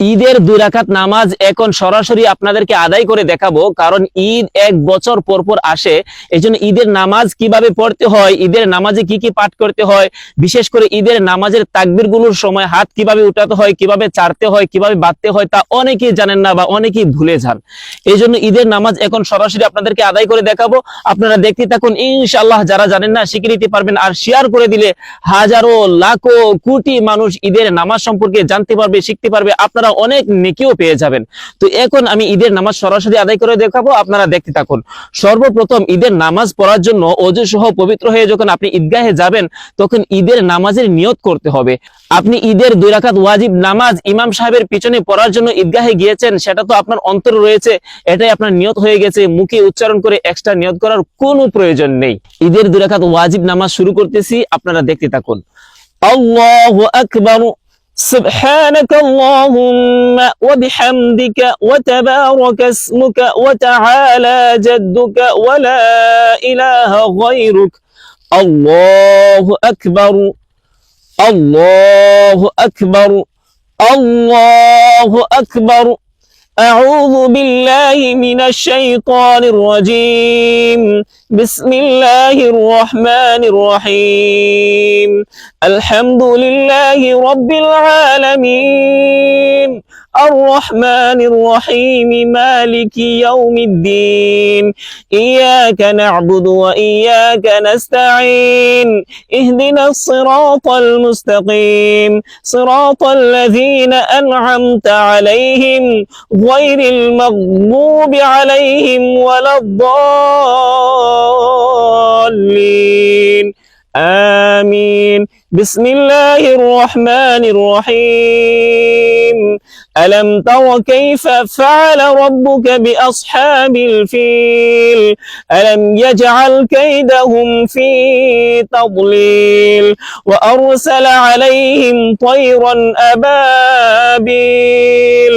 ঈদের 2 রাকাত নামাজ এখন সরাসরি আপনাদেরকে আদায় করে দেখাবো, কারণ ঈদ 1 বছর পর পর আসে। এজন্য ঈদের নামাজ কিভাবে পড়তে হয়, ঈদের নামাজে কি কি পাঠ করতে হয়, বিশেষ করে ঈদের নামাজের তাকবীরগুলোর সময় হাত কিভাবে উঠাতে হয়, কিভাবে চাড়তে হয়, কিভাবে বাঁধতে হয়, তা অনেকেই জানেন না বা অনেকেই ভুলে যান। এই জন্য ঈদের নামাজ এখন সরাসরি আপনাদেরকে আদায় করে দেখাবো। আপনারা দেখতে থাকুন, ইনশাআল্লাহ যারা জানেন না শিখে নিতে পারবেন। আর শেয়ার করে দিলে হাজারো লাখো কোটি মানুষ ঈদের নামাজ সম্পর্কে জানতে পারবে, শিখতে পারবে, আপনারা অনেক নেকিও পেয়ে যাবেন। তো এখন আমি ঈদের নামাজ সরাসরি আদায় করে দেখাবো, আপনারা দেখতে থাকুন। সর্বপ্রথম ঈদের নামাজ পড়ার জন্য ওযু সহ পবিত্র হয়ে যখন আপনি ঈদগাহে যাবেন, তখন ঈদের নামাজের নিয়ত করতে হবে। আপনি ঈদের 2 রাকাত ওয়াজিব নামাজ ইমাম সাহেবের পিছনে পড়ার জন্য ঈদগাহে গিয়েছেন, সেটা তো আপনার অন্তরে রয়েছে, এটাই আপনার নিয়ত হয়ে গেছে। মুখে উচ্চারণ করে এক্সট্রা নিয়ত করার কোনো প্রয়োজন নেই। ঈদের 2 রাকাত ওয়াজিব নামাজ শুরু করতেছি, আপনারা দেখতে থাকুন। আল্লাহু আকবার। سبحانك اللهم وبحمدك وتبارك اسمك وتعالى جدك ولا إله غيرك. الله أكبر الله أكبر الله أكبر. أعوذ بالله من الشيطان الرجيم. بسم الله الرحمن الرحيم. الحمد لله رب العالمين الرحمن الرحيم مالك يوم الدين. إياك نعبد وإياك نستعين. اهدنا الصراط المستقيم صراط الذين أنعمت عليهم غير المغضوب عليهم ولا الضالين. آمين. بسم الله الرحمن الرحيم. ألم تر كيف فعل ربك بأصحاب الفيل. ألم يجعل كيدهم في تضليل وأرسل عليهم طيرا أبابيل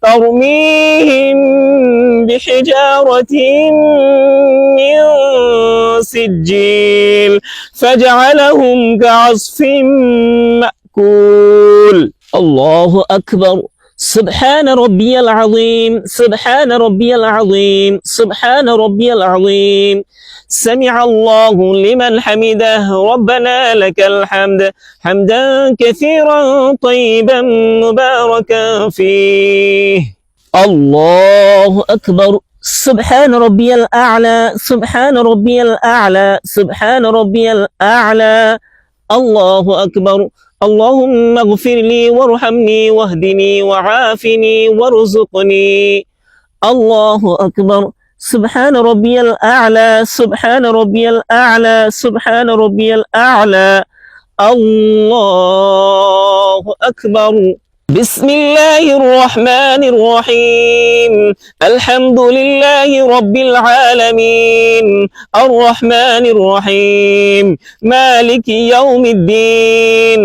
ترميهم بحجارة من سجيل فجعلهم كعصف مأكول. الله أكبر. سبحان ربي العظيم سبحان ربي العظيم سبحان ربي العظيم. سمع الله لمن حمده ربنا لك الحمد حمدا كثيرا طيبا مباركا فيه. الله أكبر. سبحان ربي الأعلى سبحان ربي الأعلى سبحان ربي الأعلى. الله أكبر. اللهم اغفر لي وارحمني واهدني وعافني وارزقني. الله أكبر. سبحان ربي الأعلى سبحان ربي الأعلى سبحان ربي الأعلى. الله أكبر. بسم الله الرحمن الرحيم. الحمد لله رب العالمين الرحمن الرحيم مالك يوم الدين.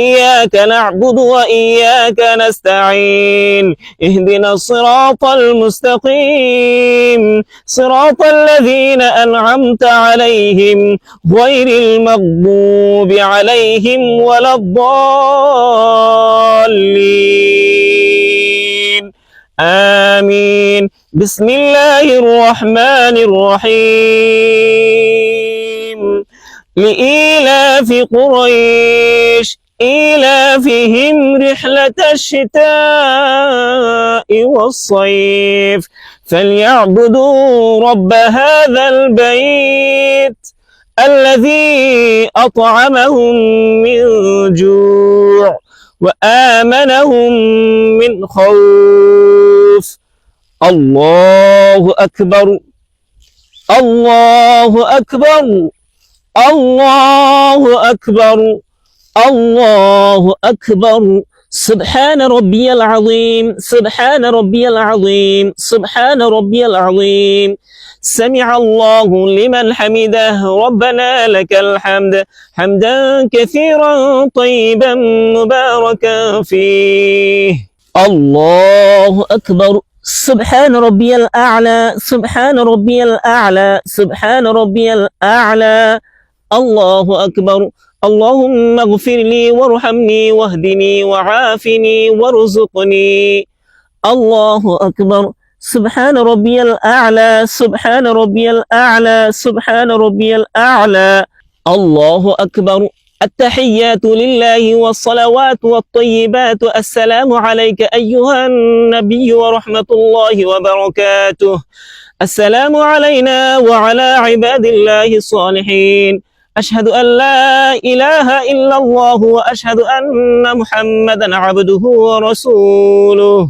إياك نعبد وإياك نستعين. اهدنا الصراط المستقيم صراط الذين أنعمت عليهم غير المغضوب عليهم ولا الضالين. آمين. بسم الله الرحمن الرحيم. لإيلاف قريش إيلافهم رحلة الشتاء والصيف فليعبدوا رب هذا البيت الذي أطعمهم من جوع وآمنهم من خوف. الله أكبر الله أكبر الله أكبر الله أكبر. سبحان ربي العظيم سبحان ربي العظيم سبحان ربي العظيم. سمع الله لمن حمده ربنا لك الحمد حمدا كثيرا طيبا مباركا فيه. الله أكبر. سبحان ربي الأعلى سبحان ربي الأعلى سبحان ربي الأعلى. الله أكبر. اللهم اغفر لي وارحمني واهدني وعافني وارزقني. الله أكبر. سبحان ربي الأعلى سبحان ربي الأعلى سبحان ربي الأعلى. الله أكبر. التحيات لله والصلوات والطيبات. السلام عليك أيها النبي ورحمة الله وبركاته. السلام علينا وعلى عباد الله الصالحين. أشهد أن لا إله إلا الله وأشهد أن محمدا عبده ورسوله.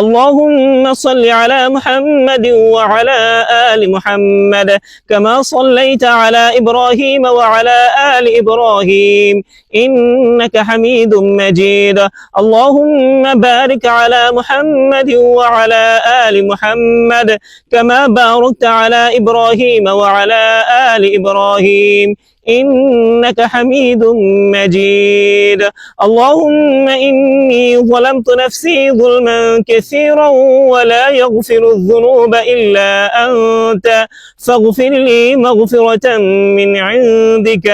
اللهم صل على محمد وعلى آل محمد كما صليت على إبراهيم وعلى آل إبراهيم إنك حميد مجيد. اللهم بارك على محمد وعلى آل محمد كما باركت على إبراهيم وعلى آل إبراهيم إنك حميد مجيد. اللهم إني ظلمت نفسي ظلما كثيرا ولا يغفر الذنوب إلا أنت فاغفر لي مغفرة من عندك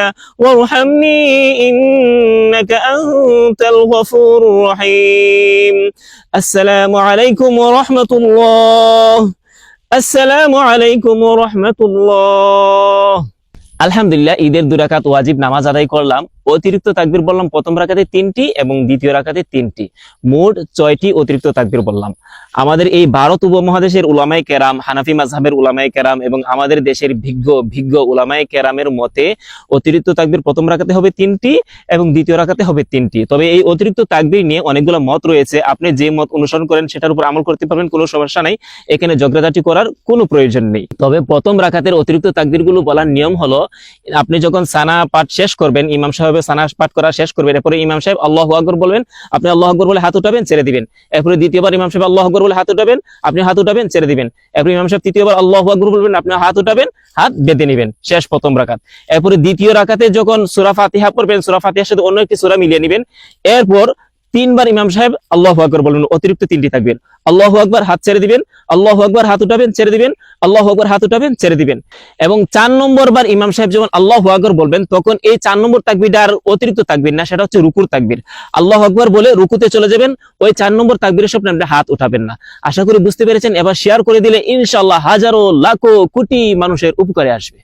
وارحمني إنك أنت الغفور الرحيم. السلام عليكم ورحمة الله. السلام عليكم ورحمة الله. আলহামদুলিল্লাহ, ঈদের 2 রাকাত ওয়াজিব নামাজ আদায় করলাম। অতিরিক্ত তাকবীর বললাম প্রথম রাকাতে 3টি এবং দ্বিতীয় রাকাতে 3টি, মোট 6টি অতিরিক্ত তাকবীর বললাম। আমাদের এই ভারত উপমহাদেশের উলামায়ে কেরাম, হানাফি মাযহাবের উলামায়ে কেরাম এবং আমাদের দেশের ভিজ্ঞ উলামায়ে কেরামের মতে অতিরিক্ত তাকবীর প্রথম রাকাতে হবে 3টি এবং দ্বিতীয় রাকাতে হবে 3টি। তবে এই অতিরিক্ত তাকবীর নিয়ে অনেকগুলো মত রয়েছে। আপনি যে মত অনুসরণ করেন সেটার উপর আমল করতে পারবেন, কোনো সমস্যা নাই, এখানে ঝগড়াঝাটি করার কোনো প্রয়োজন নেই। তবে প্রথম রাকাতের অতিরিক্ত তাকবীরগুলো বলার নিয়ম হলো, আপনি যখন সানা পাঠ শেষ করবেন, ইমাম সাহেব সানা পাঠ করা শেষ করবেন, এরপরে ইমাম সাহেব আল্লাহু আকবার বলবেন, আপনি আল্লাহু আকবার বলে হাত উঠাবেন, ছেড়ে দিবেন। এরপরে দ্বিতীয়বার ইমাম সাহেব আল্লাহু আকবার বলে হাত উঠাবেন, আপনি হাত উঠাবেন, ছেড়ে দিবেন। এরপরে ইমাম সাহেব তৃতীয়বার আল্লাহু আকবার বলবেন, আপনি হাত উঠাবেন, হাত বেঁধে নেবেন। শেষ প্রথম রাকাত। এরপরে দ্বিতীয় রাকাতে যখন সূরা ফাতিহা পড়বেন, সূরা ফাতিহার সাথে অন্য একটি সূরা মিলিয়ে নেবেন। এরপর 3 বার ইমাম সাহেব আল্লাহু আকবার বলবেন, অতিরিক্ত 3টি তাকবীর। আল্লাহু আকবার, হাত ছেড়ে দিবেন, আল্লাহু আকবার, হাত উঠাবেন, ছেড়ে দিবেন, আল্লাহু আকবার, হাত উঠাবেন, ছেড়ে দিবেন। এবং 4 নম্বর বার ইমাম সাহেব যখন আল্লাহু আকবার বলবেন, তখন এই 4 নম্বর তাকবীরটা আর অতিরিক্ত তাকবীর না, সেটা হচ্ছে রুকুর তাকবীর। আল্লাহু আকবার বলে রুকুতে চলে যাবেন, ওই 4 নম্বর তাকবীরের সামনে আপনি হাত উঠাবেন না। আশা করি বুঝতে পেরেছেন। এবার শেয়ার করে দিলে ইনশাআল্লাহ হাজারো লাখো কোটি মানুষের উপকারে আসবে।